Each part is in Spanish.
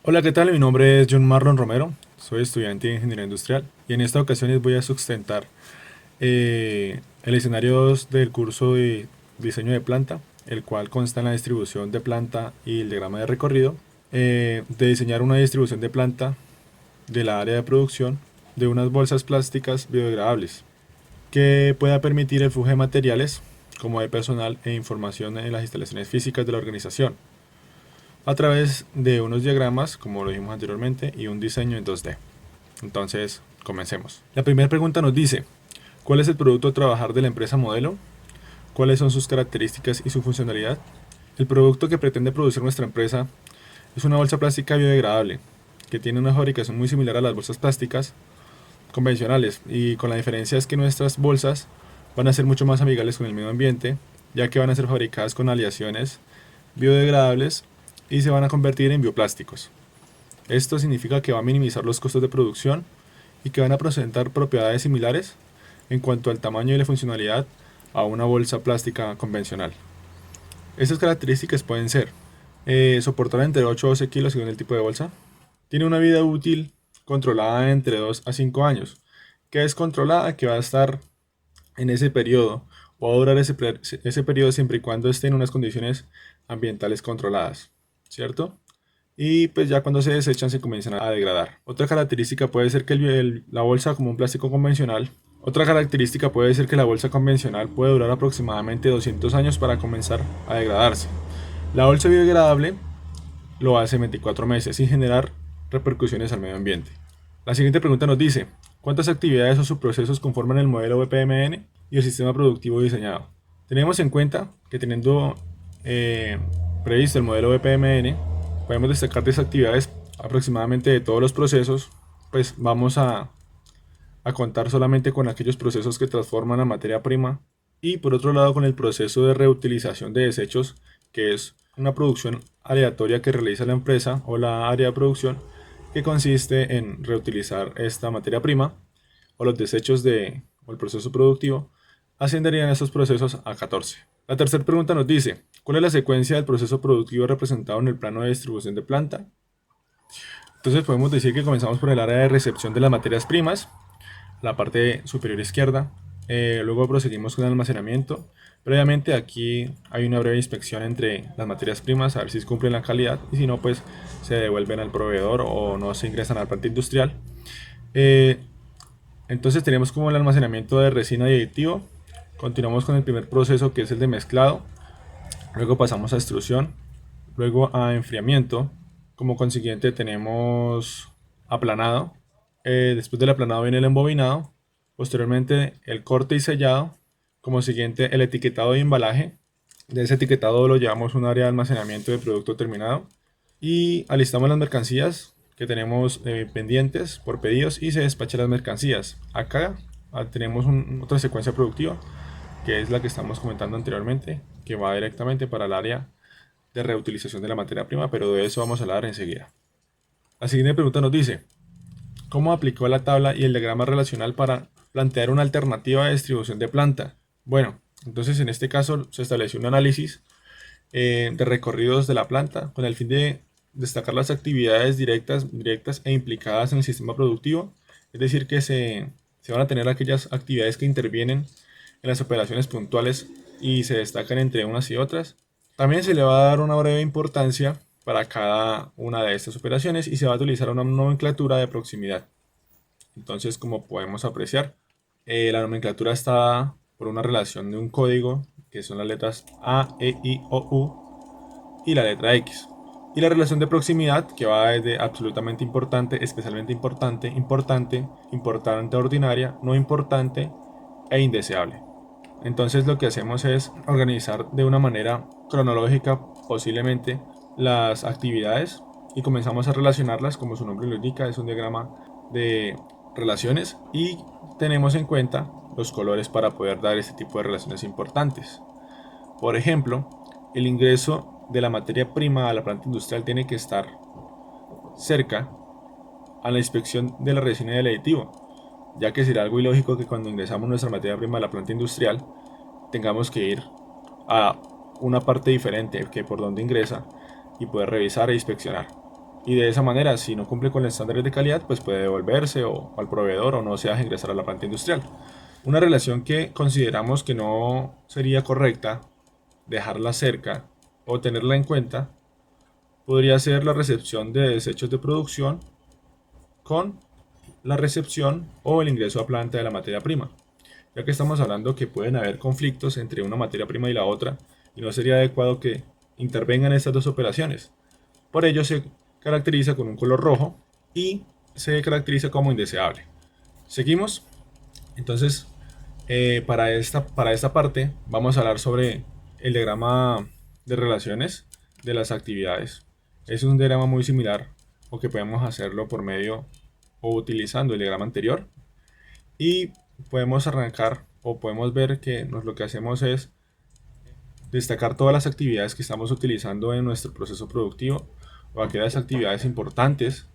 Hola, ¿qué tal? Mi nombre es John Marlon Romero, soy estudiante de Ingeniería Industrial y en esta ocasión les voy a sustentar el escenario del curso de diseño de planta, el cual consta en la distribución de planta y el diagrama de recorrido, de diseñar una distribución de planta de la área de producción de unas bolsas plásticas biodegradables que pueda permitir el flujo de materiales como de personal e información en las instalaciones físicas de la organización a través de unos diagramas, como lo dijimos anteriormente, y un diseño en 2D. Entonces, comencemos. La primera pregunta nos dice, ¿cuál es el producto a trabajar de la empresa modelo? ¿Cuáles son sus características y su funcionalidad? El producto que pretende producir nuestra empresa es una bolsa plástica biodegradable, que tiene una fabricación muy similar a las bolsas plásticas convencionales, y con la diferencia es que nuestras bolsas van a ser mucho más amigables con el medio ambiente, ya que van a ser fabricadas con aleaciones biodegradables y se van a convertir en bioplásticos. Esto significa que va a minimizar los costos de producción y que van a presentar propiedades similares en cuanto al tamaño y la funcionalidad a una bolsa plástica convencional. Estas características pueden ser soportar entre 8 a 12 kilos según el tipo de bolsa. Tiene una vida útil controlada entre 2 a 5 años. Que es controlada? Que va a estar en ese periodo o va a durar ese periodo siempre y cuando esté en unas condiciones ambientales controladas, ¿cierto? Y pues ya cuando se desechan se comienzan a degradar. Otra característica puede ser que la bolsa como un plástico convencional. Otra característica puede ser que la bolsa convencional puede durar aproximadamente 200 años para comenzar a degradarse. La bolsa biodegradable lo hace en 24 meses sin generar repercusiones al medio ambiente. La siguiente pregunta nos dice, ¿cuántas actividades o subprocesos conforman el modelo BPMN y el sistema productivo diseñado? Tenemos en cuenta que teniendo eh, previsto el modelo BPMN, podemos destacar de esas actividades aproximadamente de todos los procesos, pues vamos a contar solamente con aquellos procesos que transforman la materia prima y por otro lado con el proceso de reutilización de desechos, que es una producción aleatoria que realiza la empresa o la área de producción que consiste en reutilizar esta materia prima o los desechos o el proceso productivo, ascenderían estos procesos a 14. La tercera pregunta nos dice, ¿cuál es la secuencia del proceso productivo representado en el plano de distribución de planta? Entonces podemos decir que comenzamos por el área de recepción de las materias primas, la parte superior izquierda. Luego proseguimos con el almacenamiento. Previamente aquí hay una breve inspección entre las materias primas a ver si cumplen la calidad y si no pues se devuelven al proveedor o no se ingresan al planta industrial. Eh, entonces tenemos como el almacenamiento de resina y aditivo. Continuamos con el primer proceso que es el de mezclado. Luego pasamos a extrusión. Luego a enfriamiento. Como consiguiente tenemos aplanado. Después del aplanado viene el embobinado. Posteriormente el corte y sellado. Como siguiente el etiquetado y embalaje. De ese etiquetado lo llevamos a un área de almacenamiento de producto terminado. Y alistamos las mercancías que tenemos pendientes por pedidos y se despachan las mercancías. Acá tenemos otra secuencia productiva que es la que estamos comentando anteriormente, que va directamente para el área de reutilización de la materia prima, pero de eso vamos a hablar enseguida. La siguiente pregunta nos dice, ¿cómo aplicó la tabla y el diagrama relacional para plantear una alternativa de distribución de planta? Bueno, entonces en este caso se estableció un análisis de recorridos de la planta con el fin de destacar las actividades directas e implicadas en el sistema productivo, es decir, que se van a tener aquellas actividades que intervienen en las operaciones puntuales y se destacan entre unas y otras. También se le va a dar una breve importancia para cada una de estas operaciones y se va a utilizar una nomenclatura de proximidad. Entonces, como podemos apreciar, la nomenclatura está dada por una relación de un código que son las letras A, E, I, O, U y la letra X. Y la relación de proximidad que va desde absolutamente importante, especialmente importante, importante, importante ordinaria, no importante e indeseable. Entonces lo que hacemos es organizar de una manera cronológica posiblemente las actividades y comenzamos a relacionarlas como su nombre lo indica, es un diagrama de relaciones y tenemos en cuenta los colores para poder dar este tipo de relaciones importantes. Por ejemplo, el ingreso de la materia prima a la planta industrial tiene que estar cerca a la inspección de la resina y del aditivo, ya que será algo ilógico que cuando ingresamos nuestra materia prima a la planta industrial tengamos que ir a una parte diferente que por donde ingresa y poder revisar e inspeccionar. Y de esa manera, si no cumple con los estándares de calidad, pues puede devolverse o al proveedor o no se deja ingresar a la planta industrial. Una relación que consideramos que no sería correcta dejarla cerca o tenerla en cuenta podría ser la recepción de desechos de producción con la recepción o el ingreso a planta de la materia prima, ya que estamos hablando que pueden haber conflictos entre una materia prima y la otra y no sería adecuado que intervengan estas dos operaciones. Por ello se caracteriza con un color rojo y se caracteriza como indeseable. Seguimos. Entonces, para esta parte vamos a hablar sobre el diagrama de relaciones de las actividades. Es un diagrama muy similar o que podemos hacerlo por medio o utilizando el diagrama anterior y podemos arrancar o podemos ver que lo que hacemos es destacar todas las actividades que estamos utilizando en nuestro proceso productivo o aquellas actividades importantes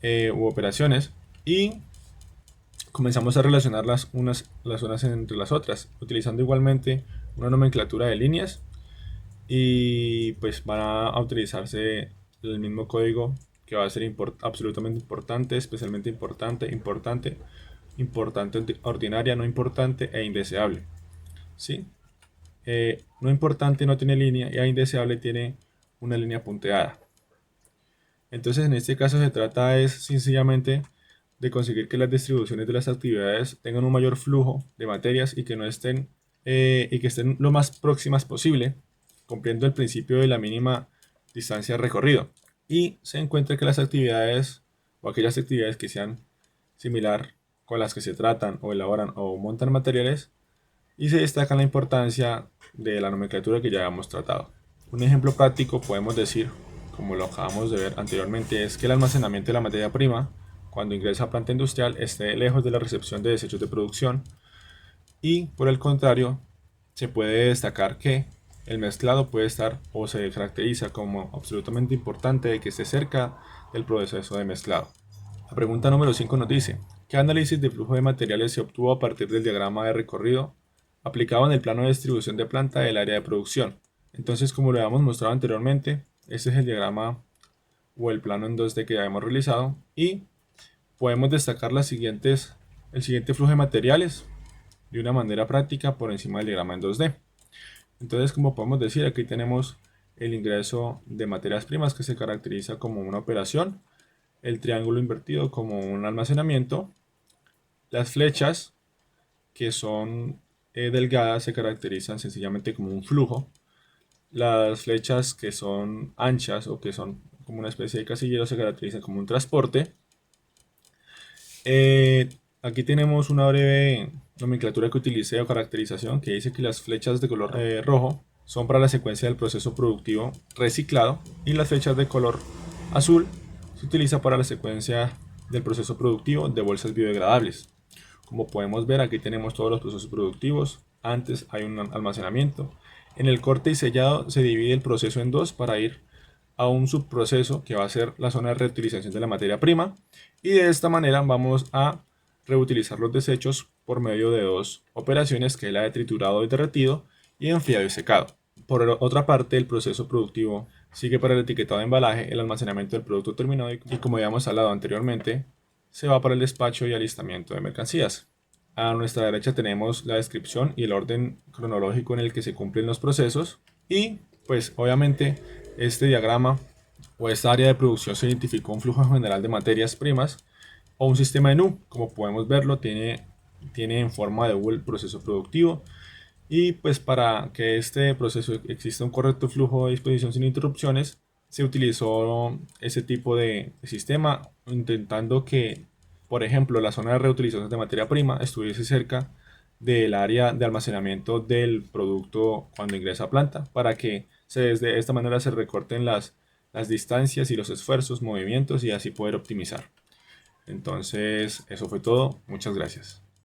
u operaciones y comenzamos a relacionar las unas entre las otras, utilizando igualmente una nomenclatura de líneas y pues van a utilizarse el mismo código que va a ser absolutamente importante, especialmente importante, importante, importante ordinaria, no importante e indeseable. ¿Sí? No importante no tiene línea y indeseable tiene una línea punteada. Entonces en este caso se trata es sencillamente de conseguir que las distribuciones de las actividades tengan un mayor flujo de materias y que no estén y que estén lo más próximas posible, cumpliendo el principio de la mínima distancia recorrido. Y se encuentra que las actividades o aquellas actividades que sean similar con las que se tratan o elaboran o montan materiales y se destaca la importancia de la nomenclatura que ya hemos tratado. Un ejemplo práctico podemos decir, como lo acabamos de ver anteriormente, es que el almacenamiento de la materia prima, cuando ingresa a planta industrial, esté lejos de la recepción de desechos de producción y, por el contrario, se puede destacar que el mezclado puede estar o se caracteriza como absolutamente importante de que esté cerca del proceso de mezclado. La pregunta número 5 nos dice, ¿qué análisis de flujo de materiales se obtuvo a partir del diagrama de recorrido aplicado en el plano de distribución de planta del área de producción? Entonces, como lo habíamos mostrado anteriormente, este es el diagrama o el plano en 2D que ya hemos realizado y podemos destacar el siguiente flujo de materiales de una manera práctica por encima del diagrama en 2D. Entonces, como podemos decir, aquí tenemos el ingreso de materias primas que se caracteriza como una operación, el triángulo invertido como un almacenamiento, las flechas que son delgadas se caracterizan sencillamente como un flujo, las flechas que son anchas o que son como una especie de casillero se caracterizan como un transporte. Aquí tenemos una breve nomenclatura que utilicé o caracterización que dice que las flechas de color rojo son para la secuencia del proceso productivo reciclado y las flechas de color azul se utiliza para la secuencia del proceso productivo de bolsas biodegradables. Como podemos ver, aquí tenemos todos los procesos productivos. Antes hay un almacenamiento. En el corte y sellado se divide el proceso en dos para ir a un subproceso que va a ser la zona de reutilización de la materia prima. Y de esta manera vamos a reutilizar los desechos por medio de dos operaciones, que es la de triturado y derretido y enfriado y secado. Por otra parte, el proceso productivo sigue para el etiquetado de embalaje, el almacenamiento del producto terminado y como ya hemos hablado anteriormente, se va para el despacho y alistamiento de mercancías. A nuestra derecha tenemos la descripción y el orden cronológico en el que se cumplen los procesos y pues obviamente este diagrama o esta área de producción se identificó un flujo general de materias primas o un sistema en U, como podemos verlo, tiene en forma de U el proceso productivo y pues para que este proceso exista un correcto flujo de disposición sin interrupciones, se utilizó ese tipo de sistema intentando que, por ejemplo, la zona de reutilización de materia prima estuviese cerca del área de almacenamiento del producto cuando ingresa a planta, para que de esta manera se recorten las distancias y los esfuerzos, movimientos y así poder optimizar. Entonces, eso fue todo. Muchas gracias.